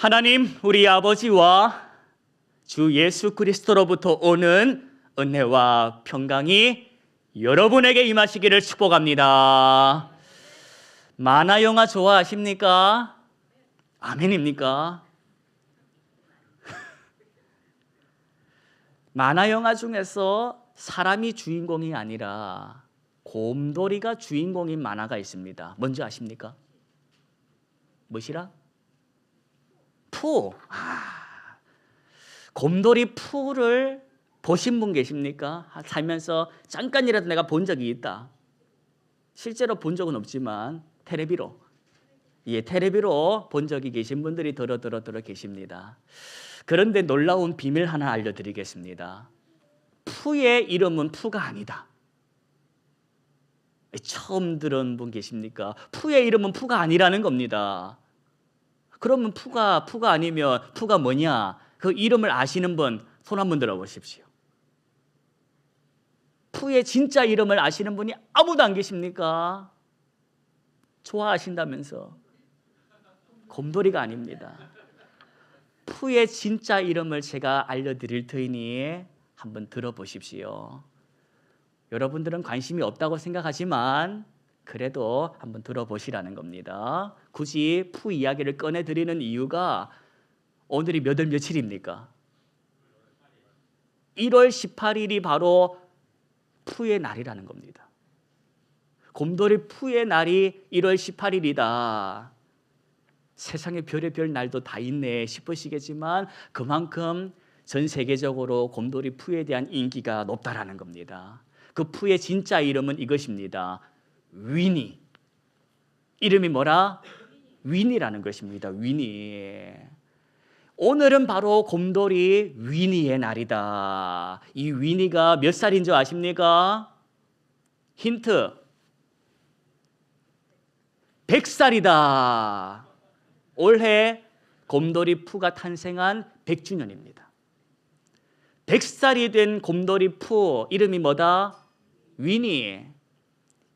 하나님 우리 아버지와 주 예수 그리스도로부터 오는 은혜와 평강이 여러분에게 임하시기를 축복합니다. 만화 영화 좋아하십니까? 아멘입니까? 만화 영화 중에서 사람이 주인공이 아니라 곰돌이가 주인공인 만화가 있습니다. 뭔지 아십니까? 무엇이라? 푸. 곰돌이 푸를 보신 분 계십니까? 살면서 잠깐이라도 내가 본 적이 있다. 실제로 본 적은 없지만 테레비로 본 적이 계신 분들이 더러 계십니다. 그런데 놀라운 비밀 하나 알려드리겠습니다. 푸의 이름은 푸가 아니다. 처음 들은 분 계십니까? 푸의 이름은 푸가 아니라는 겁니다. 그러면 푸가 아니면 푸가 뭐냐? 그 이름을 아시는 분 손 한번 들어보십시오. 푸의 진짜 이름을 아시는 분이 아무도 안 계십니까? 좋아하신다면서. 곰돌이가 아닙니다. 푸의 진짜 이름을 제가 알려드릴 터이니 한번 들어보십시오. 여러분들은 관심이 없다고 생각하지만 그래도 한번 들어보시라는 겁니다. 굳이 푸 이야기를 꺼내드리는 이유가 오늘이 몇 월 며칠입니까? 1월 18일이 바로 푸의 날이라는 겁니다. 곰돌이 푸의 날이 1월 18일이다. 세상에 별의별 날도 다 있네 싶으시겠지만 그만큼 전 세계적으로 곰돌이 푸에 대한 인기가 높다라는 겁니다. 그 푸의 진짜 이름은 이것입니다. 위니. 이름이 뭐라? 위니라는 것입니다. 위니. 오늘은 바로 곰돌이 위니의 날이다. 이 위니가 몇 살인 줄 아십니까? 힌트. 100살이다. 올해 곰돌이 푸가 탄생한 100주년입니다. 100살이 된 곰돌이 푸 이름이 뭐다? 위니.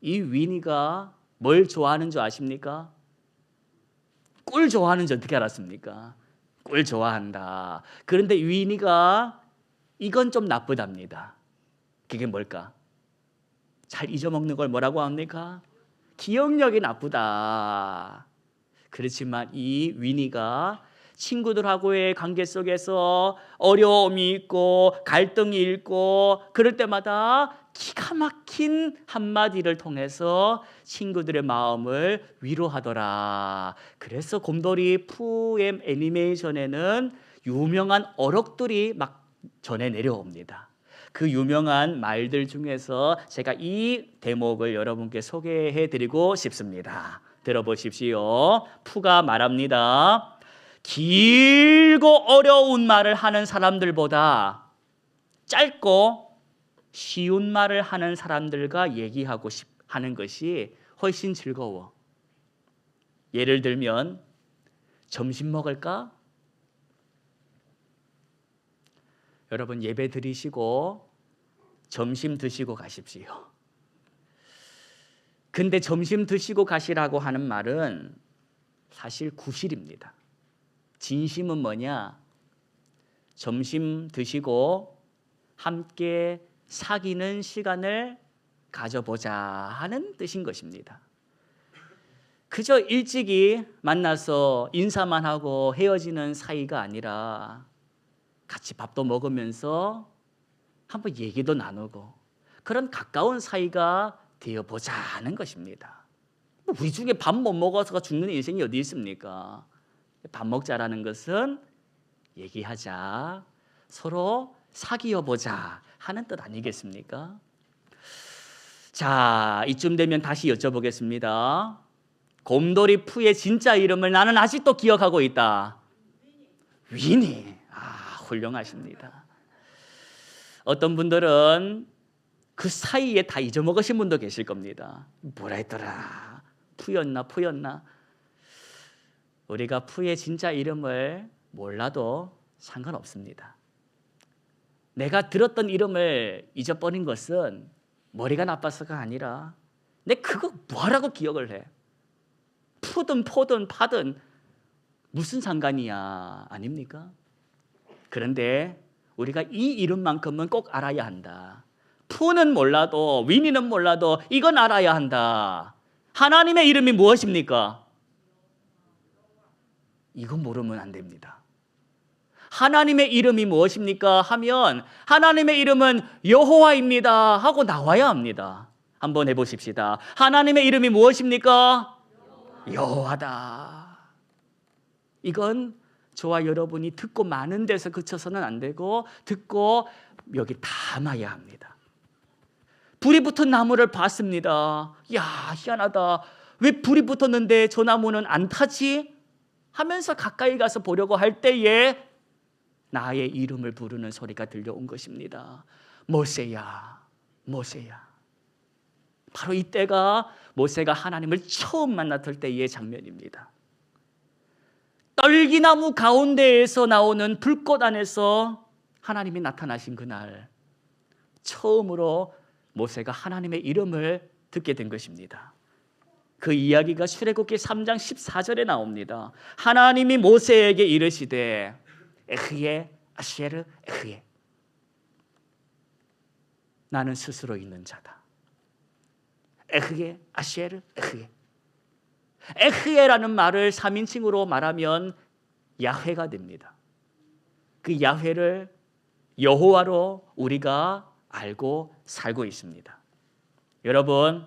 이 위니가 뭘 좋아하는 줄 아십니까? 꿀 좋아하는지 어떻게 알았습니까? 꿀 좋아한다. 그런데 위니가 이건 좀 나쁘답니다. 그게 뭘까? 잘 잊어먹는 걸 뭐라고 합니까? 기억력이 나쁘다. 그렇지만 이 위니가 친구들하고의 관계 속에서 어려움이 있고 갈등이 있고 그럴 때마다 기가 막힌 한마디를 통해서 친구들의 마음을 위로하더라. 그래서 곰돌이 푸의 애니메이션에는 유명한 어록들이 막 전해 내려옵니다. 그 유명한 말들 중에서 제가 이 대목을 여러분께 소개해 드리고 싶습니다. 들어보십시오. 푸가 말합니다. 길고 어려운 말을 하는 사람들보다 짧고 쉬운 말을 하는 사람들과 얘기하고 하는 것이 훨씬 즐거워. 예를 들면 점심 먹을까? 여러분 예배 드리시고 점심 드시고 가십시오. 근데 점심 드시고 가시라고 하는 말은 사실 구실입니다. 진심은 뭐냐? 점심 드시고 함께 사귀는 시간을 가져보자 하는 뜻인 것입니다. 그저 일찍이 만나서 인사만 하고 헤어지는 사이가 아니라 같이 밥도 먹으면서 한번 얘기도 나누고 그런 가까운 사이가 되어보자 하는 것입니다. 우리 중에 밥 못 먹어서 죽는 인생이 어디 있습니까? 밥 먹자라는 것은 얘기하자, 서로 사귀어보자 하는 뜻 아니겠습니까? 자, 이쯤 되면 다시 여쭤보겠습니다. 곰돌이 푸의 진짜 이름을 나는 아직도 기억하고 있다. 위니. 훌륭하십니다. 어떤 분들은 그 사이에 다 잊어먹으신 분도 계실 겁니다. 뭐라 했더라? 푸였나? 우리가 푸의 진짜 이름을 몰라도 상관없습니다. 내가 들었던 이름을 잊어버린 것은 머리가 나빠서가 아니라 내 그거 뭐라고 기억을 해? 푸든 포든 파든 무슨 상관이야? 아닙니까? 그런데 우리가 이 이름만큼은 꼭 알아야 한다. 푸는 몰라도 위니는 몰라도 이건 알아야 한다. 하나님의 이름이 무엇입니까? 이건 모르면 안 됩니다. 하나님의 이름이 무엇입니까? 하면 하나님의 이름은 여호와입니다 하고 나와야 합니다. 한번 해보십시다. 하나님의 이름이 무엇입니까? 여호와다. 이건 저와 여러분이 듣고 많은 데서 그쳐서는 안 되고 듣고 여기 담아야 합니다. 불이 붙은 나무를 봤습니다. 야, 희한하다. 왜 불이 붙었는데 저 나무는 안 타지? 하면서 가까이 가서 보려고 할 때에 나의 이름을 부르는 소리가 들려온 것입니다. 모세야, 모세야. 바로 이때가 모세가 하나님을 처음 만났을 때의 장면입니다. 떨기나무 가운데에서 나오는 불꽃 안에서 하나님이 나타나신 그날 처음으로 모세가 하나님의 이름을 듣게 된 것입니다. 그 이야기가 출애굽기 3장 14절에 나옵니다. 하나님이 모세에게 이르시되 에흐예 아쉐르 에흐예, 나는 스스로 있는 자다. 에흐예 아쉐르 에흐예. 에흐예라는 말을 3인칭으로 말하면 야훼가 됩니다. 그 야훼를 여호와로 우리가 알고 살고 있습니다. 여러분,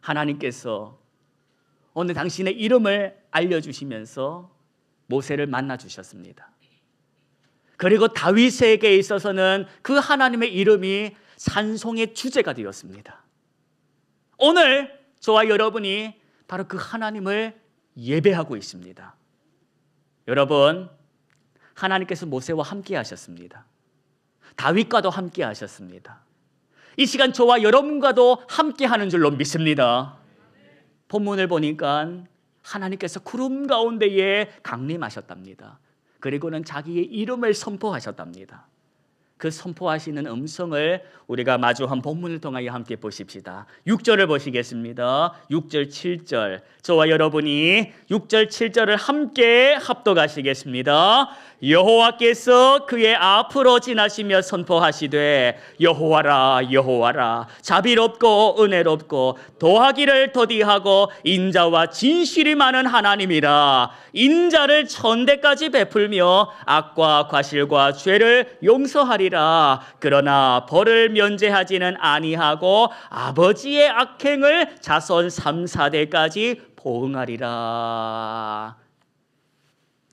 하나님께서 오늘 당신의 이름을 알려주시면서 모세를 만나주셨습니다. 그리고 다윗에게 있어서는 그 하나님의 이름이 찬송의 주제가 되었습니다. 오늘 저와 여러분이 바로 그 하나님을 예배하고 있습니다. 여러분, 하나님께서 모세와 함께 하셨습니다. 다윗과도 함께 하셨습니다. 이 시간 저와 여러분과도 함께 하는 줄로 믿습니다. 본문을 보니까 하나님께서 구름 가운데에 강림하셨답니다. 그리고는 자기의 이름을 선포하셨답니다. 그 선포하시는 음성을 우리가 마주한 본문을 통하여 함께 보십시다. 6절을 보시겠습니다. 6절 7절 저와 여러분이 6절 7절을 함께 합독하시겠습니다. 여호와께서 그의 앞으로 지나시며 선포하시되 여호와라 여호와라 자비롭고 은혜롭고 도하기를 더디하고 인자와 진실이 많은 하나님이라. 인자를 천대까지 베풀며 악과 과실과 죄를 용서하리라. 그러나 벌을 면제하지는 아니하고 아버지의 악행을 자손 3, 4대까지 보응하리라.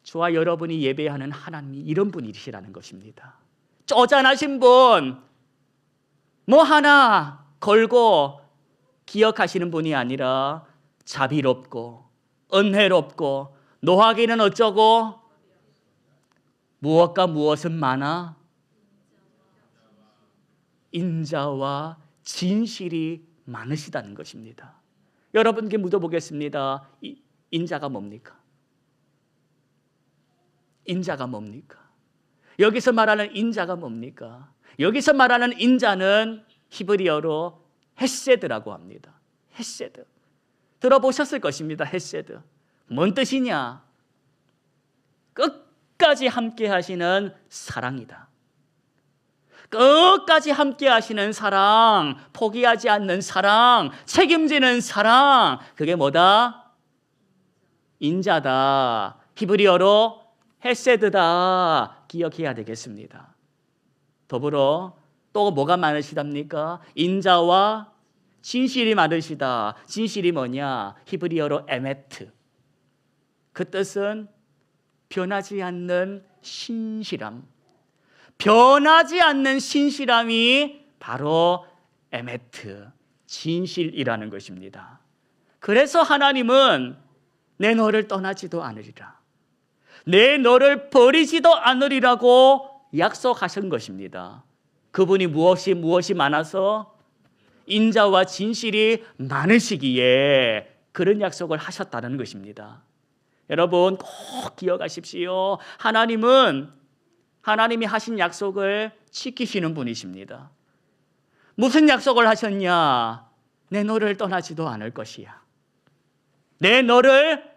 저와 여러분이 예배하는 하나님이 이런 분이시라는 것입니다. 쪼잔하신 분, 뭐 하나 걸고 기억하시는 분이 아니라 자비롭고 은혜롭고 노하기는 어쩌고 무엇과 무엇은 많아 인자와 진실이 많으시다는 것입니다. 여러분께 묻어보겠습니다. 인자가 뭡니까? 인자가 뭡니까? 여기서 말하는 인자가 뭡니까? 여기서 말하는 인자는 히브리어로 헤세드라고 합니다. 헤세드. 들어보셨을 것입니다. 헤세드. 뭔 뜻이냐? 끝까지 함께 하시는 사랑이다. 끝까지 함께 하시는 사랑, 포기하지 않는 사랑, 책임지는 사랑. 그게 뭐다? 인자다. 히브리어로 헤세드다. 기억해야 되겠습니다. 더불어 또 뭐가 많으시답니까? 인자와 진실이 많으시다. 진실이 뭐냐? 히브리어로 에메트. 그 뜻은 변하지 않는 신실함. 변하지 않는 신실함이 바로 에메트, 진실이라는 것입니다. 그래서 하나님은 내 너를 떠나지도 않으리라. 내 너를 버리지도 않으리라고 약속하신 것입니다. 그분이 무엇이 많아서 인자와 진실이 많으시기에 그런 약속을 하셨다는 것입니다. 여러분 꼭 기억하십시오. 하나님이 하신 약속을 지키시는 분이십니다. 무슨 약속을 하셨냐? 내 너를 떠나지도 않을 것이야. 내 너를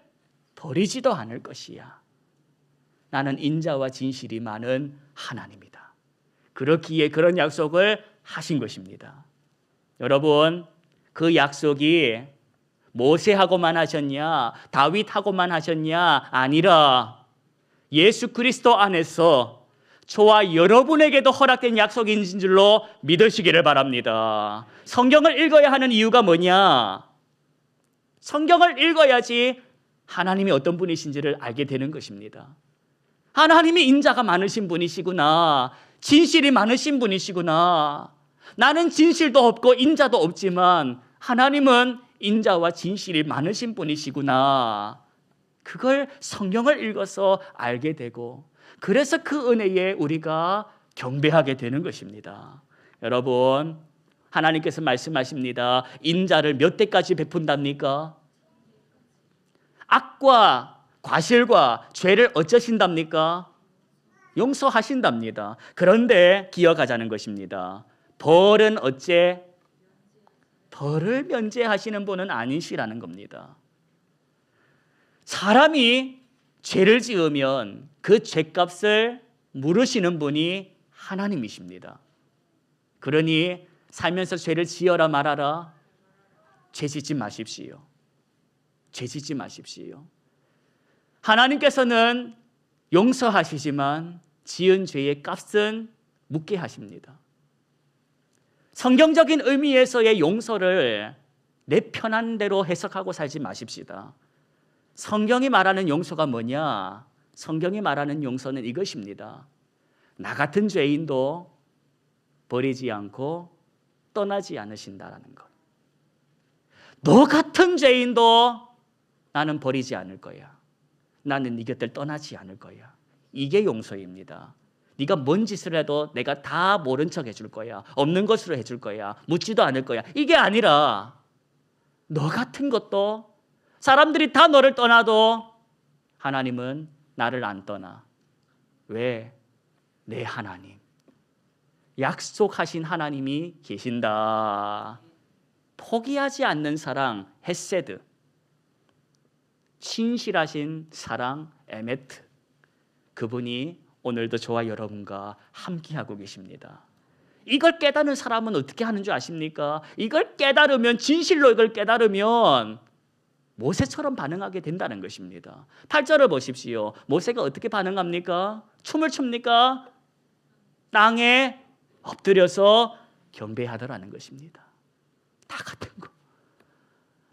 버리지도 않을 것이야. 나는 인자와 진실이 많은 하나님이다. 그렇기에 그런 약속을 하신 것입니다. 여러분, 그 약속이 모세하고만 하셨냐, 다윗하고만 하셨냐? 아니라 예수 그리스도 안에서 저와 여러분에게도 허락된 약속인 줄로 믿으시기를 바랍니다. 성경을 읽어야 하는 이유가 뭐냐? 성경을 읽어야지 하나님이 어떤 분이신지를 알게 되는 것입니다. 하나님이 인자가 많으신 분이시구나. 진실이 많으신 분이시구나. 나는 진실도 없고 인자도 없지만 하나님은 인자와 진실이 많으신 분이시구나. 그걸 성경을 읽어서 알게 되고, 그래서 그 은혜에 우리가 경배하게 되는 것입니다. 여러분, 하나님께서 말씀하십니다. 인자를 몇 대까지 베푼답니까? 악과 과실과 죄를 어쩌신답니까? 용서하신답니다. 그런데 기억하자는 것입니다. 벌은 어째? 벌을 면제하시는 분은 아니시라는 겁니다. 사람이 죄를 지으면 그 죄값을 물으시는 분이 하나님이십니다. 그러니 살면서 죄를 지어라 말아라, 죄 짓지 마십시오. 죄 짓지 마십시오. 하나님께서는 용서하시지만 지은 죄의 값은 묻게 하십니다. 성경적인 의미에서의 용서를 내 편한 대로 해석하고 살지 마십시다. 성경이 말하는 용서가 뭐냐? 성경이 말하는 용서는 이것입니다. 나 같은 죄인도 버리지 않고 떠나지 않으신다라는 것. 너 같은 죄인도 나는 버리지 않을 거야. 나는 네 곁을 떠나지 않을 거야. 이게 용서입니다. 네가 뭔 짓을 해도 내가 다 모른 척 해줄 거야. 없는 것으로 해줄 거야. 묻지도 않을 거야. 이게 아니라 너 같은 것도, 사람들이 다 너를 떠나도 하나님은 나를 안 떠나. 왜? 내 하나님, 약속하신 하나님이 계신다. 포기하지 않는 사랑 헤세드, 신실하신 사랑 에메트, 그분이 오늘도 저와 여러분과 함께하고 계십니다. 이걸 깨닫는 사람은 어떻게 하는 줄 아십니까? 이걸 깨달으면, 진실로 이걸 깨달으면 모세처럼 반응하게 된다는 것입니다. 8절을 보십시오. 모세가 어떻게 반응합니까? 춤을 춥니까? 땅에 엎드려서 경배하더라는 것입니다. 나 같은 것,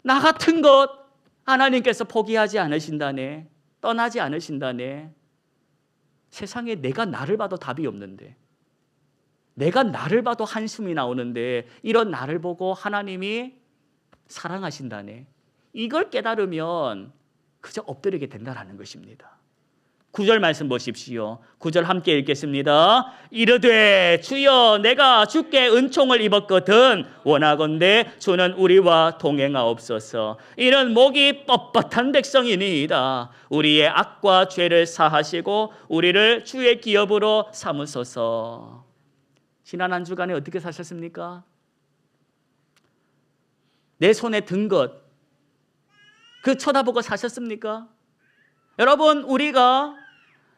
나 같은 것 하나님께서 포기하지 않으신다네, 떠나지 않으신다네. 세상에 내가 나를 봐도 답이 없는데, 내가 나를 봐도 한숨이 나오는데 이런 나를 보고 하나님이 사랑하신다네. 이걸 깨달으면 그저 엎드리게 된다는 것입니다. 9절 말씀 보십시오. 9절 함께 읽겠습니다. 이르되 주여 내가 주께 은총을 입었거든 원하건대 주는 우리와 동행하옵소서. 이는 목이 뻣뻣한 백성이니이다. 우리의 악과 죄를 사하시고 우리를 주의 기업으로 삼으소서. 지난 한 주간에 어떻게 사셨습니까? 내 손에 든 것, 그 쳐다보고 사셨습니까? 여러분, 우리가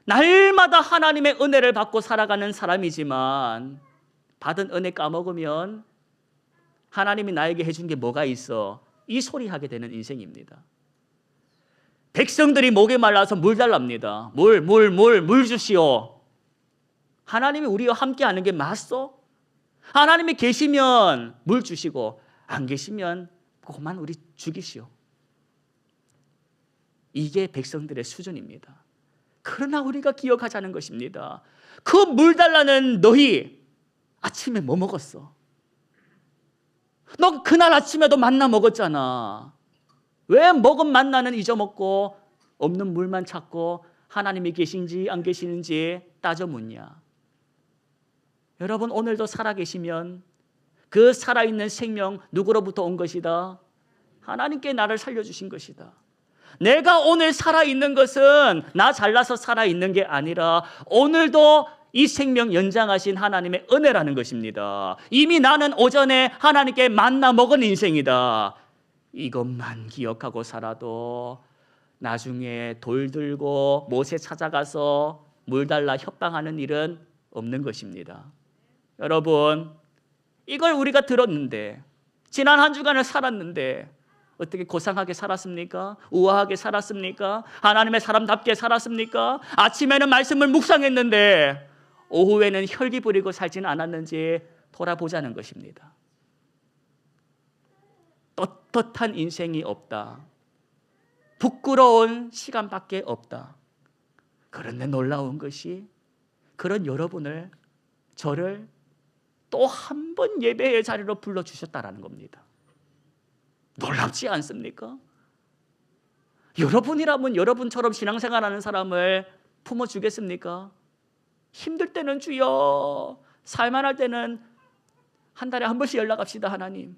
날마다 하나님의 은혜를 받고 살아가는 사람이지만 받은 은혜 까먹으면 하나님이 나에게 해준 게 뭐가 있어? 이 소리 하게 되는 인생입니다. 백성들이 목이 말라서 물 달랍니다. 물 주시오. 하나님이 우리와 함께하는 게 맞소? 하나님이 계시면 물 주시고 안 계시면 그만 우리 죽이시오. 이게 백성들의 수준입니다. 그러나 우리가 기억하자는 것입니다. 그 물 달라는 너희 아침에 뭐 먹었어? 너 그날 아침에도 만나 먹었잖아. 왜 먹은 만나는 잊어먹고 없는 물만 찾고 하나님이 계신지 안 계시는지 따져 묻냐? 여러분, 오늘도 살아계시면 그 살아있는 생명 누구로부터 온 것이다? 하나님께 나를 살려주신 것이다. 내가 오늘 살아있는 것은 나 잘나서 살아있는 게 아니라 오늘도 이 생명 연장하신 하나님의 은혜라는 것입니다. 이미 나는 오전에 하나님께 만나 먹은 인생이다. 이것만 기억하고 살아도 나중에 돌 들고 못에 찾아가서 물 달라 협박하는 일은 없는 것입니다. 여러분, 이걸 우리가 들었는데, 지난 한 주간을 살았는데 어떻게 고상하게 살았습니까? 우아하게 살았습니까? 하나님의 사람답게 살았습니까? 아침에는 말씀을 묵상했는데 오후에는 혈기 부리고 살지는 않았는지 돌아보자는 것입니다. 떳떳한 인생이 없다. 부끄러운 시간밖에 없다. 그런데 놀라운 것이 그런 여러분을, 저를 또 한 번 예배의 자리로 불러주셨다라는 겁니다. 놀랍지 않습니까? 여러분이라면 여러분처럼 신앙생활하는 사람을 품어주겠습니까? 힘들 때는 주여, 살만할 때는 한 달에 한 번씩 연락합시다 하나님.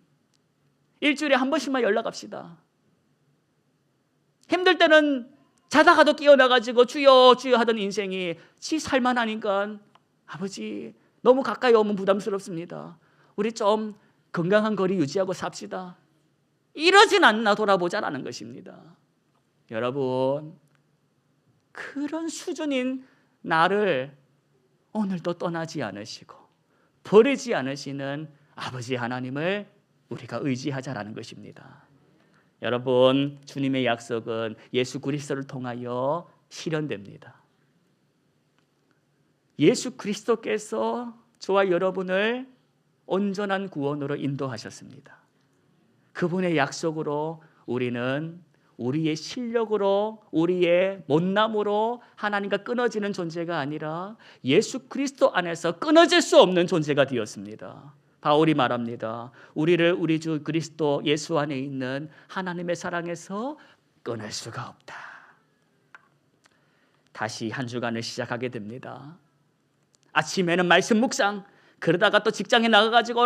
일주일에 한 번씩만 연락합시다. 힘들 때는 자다가도 깨어나가지고 주여 주여 하던 인생이 지 살만하니까 아버지 너무 가까이 오면 부담스럽습니다. 우리 좀 건강한 거리 유지하고 삽시다. 이러진 않나 돌아보자라는 것입니다. 여러분, 그런 수준인 나를 오늘도 떠나지 않으시고 버리지 않으시는 아버지 하나님을 우리가 의지하자라는 것입니다. 여러분, 주님의 약속은 예수 그리스도를 통하여 실현됩니다. 예수 그리스도께서 저와 여러분을 온전한 구원으로 인도하셨습니다. 그분의 약속으로 우리는 우리의 실력으로, 우리의 못남으로 하나님과 끊어지는 존재가 아니라 예수 그리스도 안에서 끊어질 수 없는 존재가 되었습니다. 바울이 말합니다. 우리를 우리 주 그리스도 예수 안에 있는 하나님의 사랑에서 끊을 수가 없다. 다시 한 주간을 시작하게 됩니다. 아침에는 말씀 묵상, 그러다가 또 직장에 나가가지고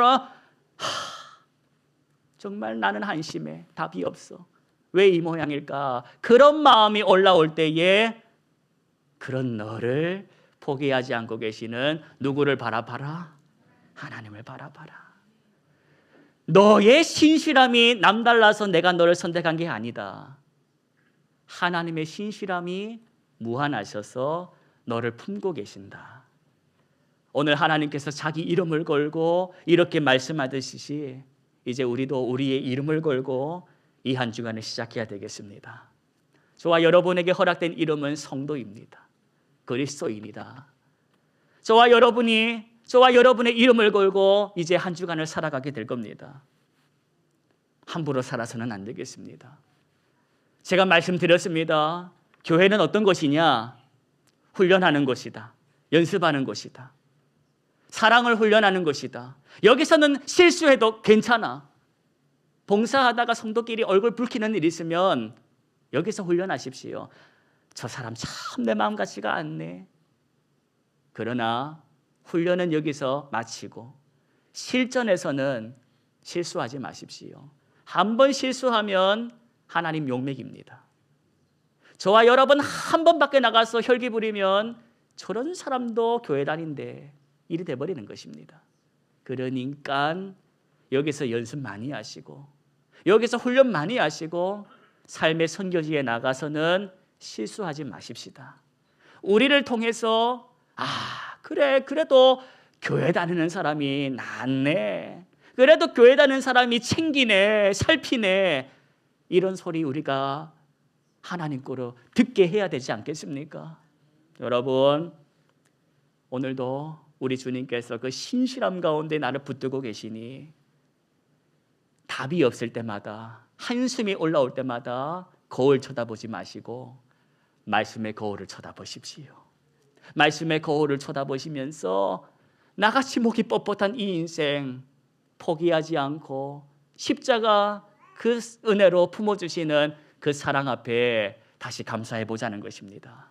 정말 나는 한심해, 답이 없어, 왜 이 모양일까? 그런 마음이 올라올 때에 그런 너를 포기하지 않고 계시는 누구를 바라봐라? 하나님을 바라봐라. 너의 신실함이 남달라서 내가 너를 선택한 게 아니다. 하나님의 신실함이 무한하셔서 너를 품고 계신다. 오늘 하나님께서 자기 이름을 걸고 이렇게 말씀하듯이 이제 우리도 우리의 이름을 걸고 이 한 주간을 시작해야 되겠습니다. 저와 여러분에게 허락된 이름은 성도입니다. 그리스도인이다. 저와 여러분의 이름을 걸고 이제 한 주간을 살아가게 될 겁니다. 함부로 살아서는 안 되겠습니다. 제가 말씀드렸습니다. 교회는 어떤 것이냐? 훈련하는 것이다. 연습하는 것이다. 사랑을 훈련하는 것이다. 여기서는 실수해도 괜찮아. 봉사하다가 성도끼리 얼굴 붉히는 일이 있으면 여기서 훈련하십시오. 저 사람 참 내 마음 같지가 않네. 그러나 훈련은 여기서 마치고 실전에서는 실수하지 마십시오. 한 번 실수하면 하나님 용맥입니다. 저와 여러분 한 번밖에 나가서 혈기 부리면 저런 사람도 교회 다닌데 일이 돼버리는 것입니다. 그러니까 여기서 연습 많이 하시고 여기서 훈련 많이 하시고 삶의 선교지에 나가서는 실수하지 마십시다. 우리를 통해서 그래도 교회 다니는 사람이 낫네, 그래도 교회 다니는 사람이 챙기네, 살피네, 이런 소리 우리가 하나님 거로 듣게 해야 되지 않겠습니까? 여러분, 오늘도 우리 주님께서 그 신실함 가운데 나를 붙들고 계시니 답이 없을 때마다, 한숨이 올라올 때마다 거울 쳐다보지 마시고 말씀의 거울을 쳐다보십시오. 말씀의 거울을 쳐다보시면서 나같이 목이 뻣뻣한 이 인생 포기하지 않고 십자가 그 은혜로 품어주시는 그 사랑 앞에 다시 감사해 보자는 것입니다.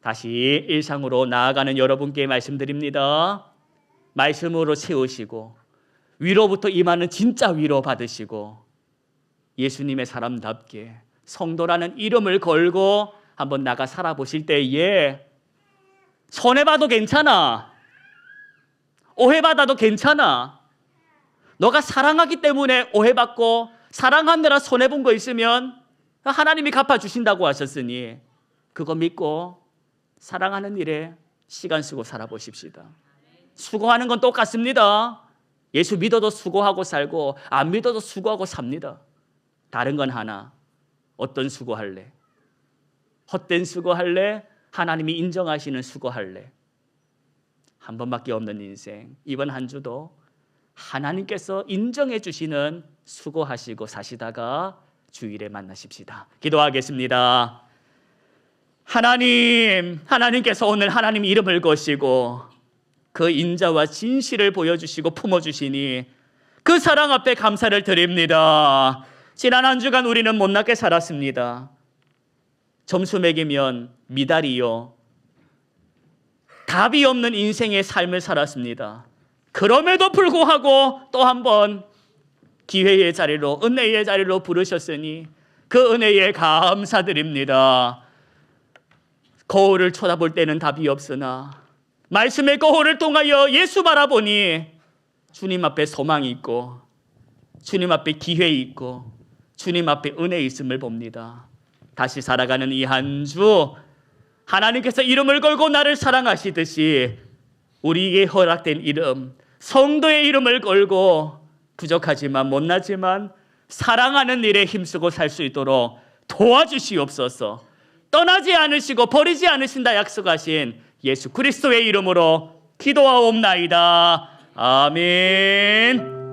다시 일상으로 나아가는 여러분께 말씀드립니다. 말씀으로 채우시고 위로부터 임하는 진짜 위로 받으시고 예수님의 사람답게 성도라는 이름을 걸고 한번 나가 살아보실 때에 손해봐도 괜찮아, 오해받아도 괜찮아. 너가 사랑하기 때문에 오해받고 사랑하느라 손해본 거 있으면 하나님이 갚아주신다고 하셨으니 그거 믿고 사랑하는 일에 시간 쓰고 살아보십시다. 수고하는 건 똑같습니다. 예수 믿어도 수고하고 살고 안 믿어도 수고하고 삽니다. 다른 건 하나, 어떤 수고할래? 헛된 수고할래? 하나님이 인정하시는 수고할래? 한 번밖에 없는 인생, 이번 한 주도 하나님께서 인정해 주시는 수고하시고 사시다가 주일에 만나십시다. 기도하겠습니다. 하나님께서 오늘 하나님 이름을 거시고 그 인자와 진실을 보여주시고 품어주시니 그 사랑 앞에 감사를 드립니다. 지난 한 주간 우리는 못나게 살았습니다. 점수 매기면 미달이요, 답이 없는 인생의 삶을 살았습니다. 그럼에도 불구하고 또 한 번 기회의 자리로, 은혜의 자리로 부르셨으니 그 은혜에 감사드립니다. 거울을 쳐다볼 때는 답이 없으나 말씀의 거울을 통하여 예수 바라보니 주님 앞에 소망이 있고 주님 앞에 기회 있고 주님 앞에 은혜 있음을 봅니다. 다시 살아가는 이 한 주 하나님께서 이름을 걸고 나를 사랑하시듯이 우리에게 허락된 이름, 성도의 이름을 걸고 부족하지만 못나지만 사랑하는 일에 힘쓰고 살 수 있도록 도와주시옵소서. 떠나지 않으시고 버리지 않으신다 약속하신 예수 그리스도의 이름으로 기도하옵나이다. 아멘.